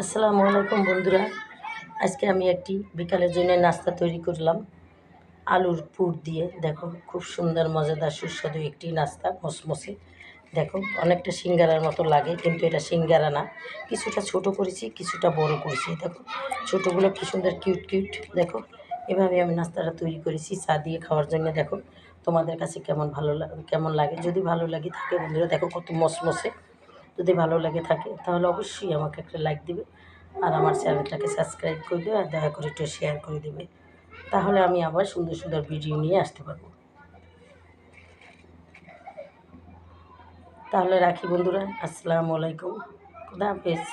আসসালামু আলাইকুম বন্ধুরা। আজকে আমি একটি বিকালের জন্য নাস্তা তৈরি করলাম আলুর পুর দিয়ে। দেখো, খুব সুন্দর মজাদার সুস্বাদু একটি নাস্তা, মসমসে। দেখো, অনেকটা সিঙ্গারার মতো লাগে, কিন্তু এটা সিঙ্গারা না। কিছুটা ছোট করেছি, কিছুটা বড় করেছি। দেখো, ছোটোগুলো কী সুন্দর কিউট কিউট। দেখো, এভাবে আমি নাস্তাটা তৈরি করেছি চা দিয়ে খাওয়ার জন্য। দেখো, তোমাদের কাছে কেমন লাগে? যদি ভালো লাগে থাকে বন্ধুরা, দেখো কত মসমসে। যদি ভালো লাগে থাকে তাহলে অবশ্যই আমাকে একটা লাইক দিবে, আর আমার চ্যানেলটাকে সাবস্ক্রাইব করে দেবে, আর দয়া করে একটু শেয়ার করে দেবে। তাহলে আমি আবার সুন্দর সুন্দর ভিডিও নিয়ে আসতে পারবো। তাহলে রাখি বন্ধুরা, আসসালামু আলাইকুম, খুদা হাফেজ।